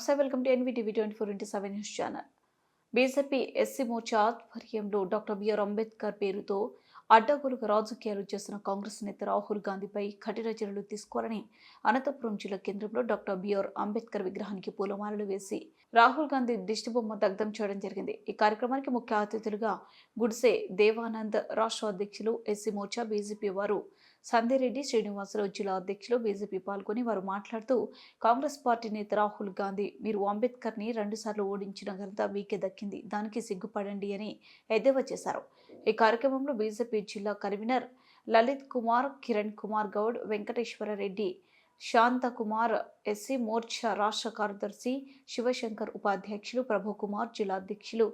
నమస్తే, welcome to NVTV 24/7 news channel. BJP SC Morcha ఆధ్వర్యంలో doctor BR Ambedkar పేరుతో అడ్డగోలుగా రాజకీయాలు చేస్తున్న కాంగ్రెస్ నేత రాహుల్ గాంధీపై కఠిన చర్యలు తీసుకోవాలని అనంతపురం జిల్లా కేంద్రంలో డాక్టర్ బిఆర్ అంబేద్కర్ విగ్రహానికి పూలమాలలు వేసి రాహుల్ గాంధీ దిష్టిబొమ్మ దగ్ధం చేయడం జరిగింది. ఈ కార్యక్రమానికి ముఖ్య అతిథులుగా గుడిసే దేవానంద్ రాష్ట్ర అధ్యక్షులు, ఎస్సీ మోర్చా బీజేపీ వారు సందేరెడ్డి శ్రీనివాసరావు జిల్లా అధ్యక్షులు బీజేపీ పాల్గొని వారు మాట్లాడుతూ, కాంగ్రెస్ పార్టీ నేత రాహుల్ గాంధీ, మీరు అంబేద్కర్ ని 2 సార్లు ఓడించిన ఘనత మీకే దక్కింది, దానికి సిగ్గుపడండి అని ఎద్దేవా చేశారు. ఈ కార్యక్రమంలో బీజేపీ జిల్లా కన్వీనర్ లలిత్ కుమార్, కిరణ్ కుమార్ గౌడ్, వెంకటేశ్వర రెడ్డి, శాంతకుమార్, ఎస్సీ మోర్చా రాష్ట్ర కార్యదర్శి శివశంకర్, ఉపాధ్యక్షులు ప్రభుకుమార్, జిల్లా అధ్యక్షులు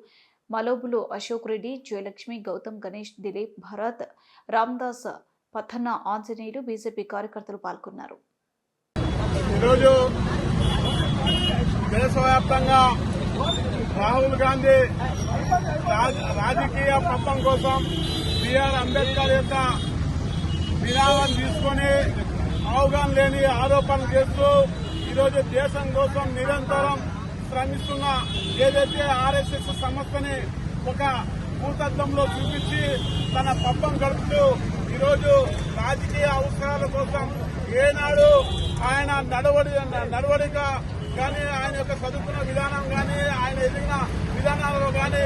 మలోబులు అశోక్ రెడ్డి, జయలక్ష్మి, గౌతమ్, గణేష్, దిలీప్, భరత్, రామ్దాస్, పథన్న, ఆంజనేయులు, బీజేపీ కార్యకర్తలు పాల్గొన్నారు. ఈరోజు దేశవ్యాప్తంగా రాహుల్ గాంధీ రాజకీయ పథం కోసం బిఆర్ అంబేద్కర్ యొక్క విరామం తీసుకొని అవగాహన లేని ఆరోపణలు చేస్తూ ఈరోజు దేశం కోసం నిరంతరం శ్రమిస్తున్న ఏదైతే ఆర్ఎస్ఎస్ సంస్థని ఒక భూతత్వంలో చూపించి తన పబ్బం గడుపుతూ ఈరోజు రాజకీయ అవసరాల కోసం ఏనాడు ఆయన నడవడిక కానీ, ఆయన యొక్క చదువుకున్న విధానం కానీ, ఆయన ఎదిగిన విధానాలలో కానీ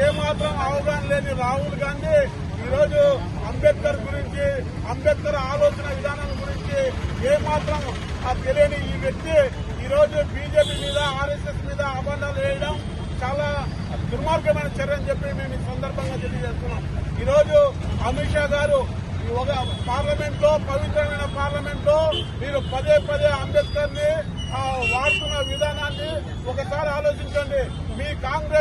ఏమాత్రం అవగాహన లేని రాహుల్ గాంధీ ఈరోజు అంబేద్కర్ గురించి, అంబేద్కర్ ఆలోచన విధానం గురించి ఏమాత్రం తెలియని ఈ వ్యక్తి ఈరోజు బీజేపీ మీద, ఆర్ఎస్ఎస్ మీద అభండాలు వేయడం చాలా దుర్మార్గమైన చర్య అని చెప్పి మేము ఈ సందర్భంగా తెలియజేస్తున్నాం. ఈరోజు అమిత్ షా గారు ఒక పార్లమెంట్ లో, పవిత్రమైన పార్లమెంట్ లో మీరు పదే అంబేద్కర్ ని వాడుతున్న విధానాన్ని ఒకసారి ఆలోచించండి. మీ కాంగ్రెస్